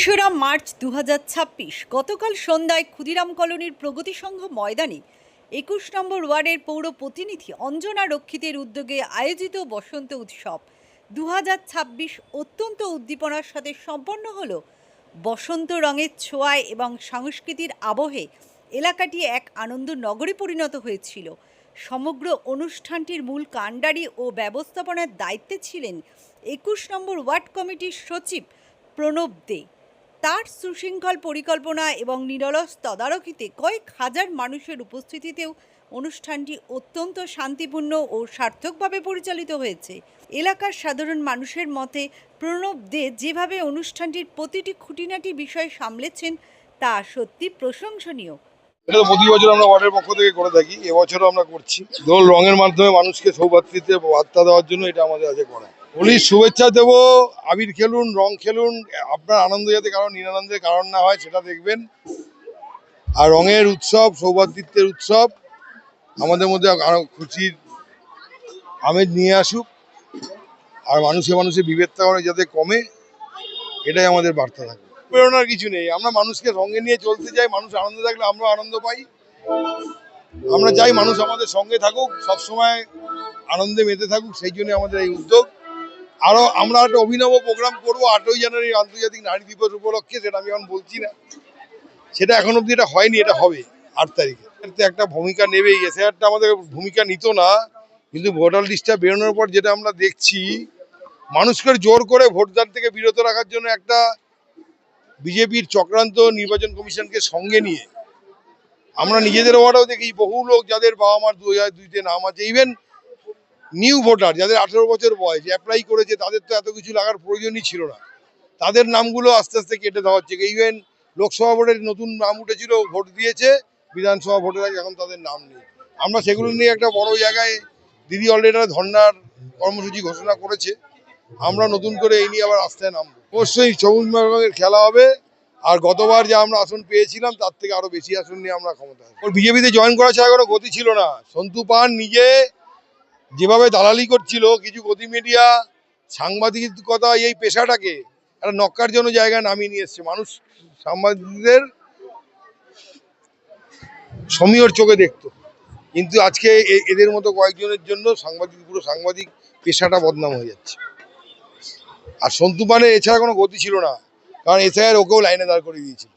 তেসরা মার্চ 2026 গতকাল সন্ধ্যায় ক্ষুদিরাম কলোনির প্রগতি সংঘ ময়দানে 21 নম্বর ওয়ার্ডের পৌর প্রতিনিধি অঞ্জনা রক্ষিতের উদ্যোগে আয়োজিত বসন্ত উৎসব 2026 অত্যন্ত উদ্দীপনার সাথে সম্পন্ন হলো। বসন্ত রঙের ছোঁয়ায় এবং সংস্কৃতির আবহে এলাকাটি এক আনন্দ নগরে পরিণত হয়েছিল। সমগ্র অনুষ্ঠানটির মূল কাণ্ডারি ও ব্যবস্থাপনার দায়িত্বে ছিলেন 21 নম্বর ওয়ার্ড কমিটির সচিব প্রণব দে। তার সুশৃঙ্খল পরিকল্পনা এবং নিরলস তদারকিতে কয়েক হাজার মানুষের উপস্থিতিতেও অনুষ্ঠানটি অত্যন্ত শান্তিপূর্ণ ও সার্থকভাবে পরিচালিত হয়েছে। এলাকার সাধারণ মানুষের মতে প্রণব দে যেভাবে অনুষ্ঠানটির প্রতিটি খুঁটিনাটি বিষয় সামলেছেন তা সত্যি প্রশংসনীয়। এটা তো প্রতি বছর আমরা ওয়ার্ডের পক্ষ থেকে করে থাকি, এবছরও আমরা করছি। দোল রঙের মাধ্যমে মানুষকে সৌভাতৃত্বে বার্তা দেওয়ার জন্য এটা আমাদের আজকে করা। হোলির শুভেচ্ছা দেবো, আবির খেলুন, রং খেলুন, আপনার আনন্দ যাতে কারণ নিরানন্দের কারণ না হয় সেটা দেখবেন। আর রঙের উৎসব, সৌভাতৃত্বের উৎসব আমাদের মধ্যে আরো খুশির আমেজ নিয়ে আসুক, আর মানুষে মানুষের বিভেদটা যাতে কমে, এটাই আমাদের বার্তা থাকবে। প্রেরণার কিছু নেই, আমরা মানুষকে সঙ্গে নিয়ে চলতে চাই। মানুষ আনন্দ থাকলে আমরা আনন্দ পাই। আমরা চাই মানুষ আমাদের সঙ্গে থাকুক, সবসময় আনন্দে মেতে থাকুক, সেই জন্য আমাদের এই উদ্যোগ। আরো আমরা একটা অভিনব প্রোগ্রাম করবো 8ই জানুয়ারি আন্তর্জাতিক নারী দিবস উপলক্ষে, সেটা আমি এখন বলছি না, সেটা এখন অব্দি এটা হয়নি, এটা হবে 8 তারিখে। একটা ভূমিকা নেবে, এসআইআরটা আমাদের ভূমিকা নিত না, কিন্তু ভোটার লিস্টটা বেরোনোর পর যেটা আমরা দেখছি, মানুষকে জোর করে ভোটদান থেকে বিরত রাখার জন্য একটা বিজেপির চক্রান্ত নির্বাচন কমিশনকে সঙ্গে নিয়ে আমরা নিজেদের ওয়ার্ডেও দেখি বহু লোক যাদের বাবা মার 2002-তে নাম আছে, ইভেন নিউ ভোটার যাদের 18 বছর বয়স অ্যাপ্লাই করেছে, তাদের তো এত কিছু লাগার প্রয়োজনই ছিল না, তাদের নামগুলো আস্তে আস্তে কেটে দেওয়া হচ্ছে। ইভেন লোকসভা ভোটের নতুন নাম উঠেছিল, ভোট দিয়েছে, বিধানসভা ভোটের আগে এখন তাদের নাম নেই। আমরা সেগুলো নিয়ে একটা বড় জায়গায় দিদি অলরেডি ধর্নার কর্মসূচি ঘোষণা করেছে। আমরা নতুন করে এই নিয়ে আবার রাস্তায় নামবো। অবশ্যই সবুজ রঙের খেলা হবে, আর গতবার যা আমরা আসন পেয়েছিলাম তার থেকে আরো বেশি আসন নিয়ে আমরা ক্ষমতা আসবো। ওর বিজেপিতে জয়েন করা ছাড়া কোনো গতি ছিল না। সন্তু পান নিজে যেভাবে দালালি করছিল, কিছু গতি মিডিয়া সাংবাদিকতা এই পেশাটাকে একটা নক্কার জন্য জায়গায় নামিয়ে নিয়ে এসছে। মানুষ সাংবাদিকদের সমীহর চোখে দেখতো, কিন্তু আজকে এদের মতো কয়েকজনের জন্য পুরো সাংবাদিক পেশাটা বদনাম হয়ে যাচ্ছে। আর সন্তু পানের এছাড়া কোনো গতি ছিল না, কারণ এসআইআর ওকেও লাইনে দাঁড় করে দিয়েছিল।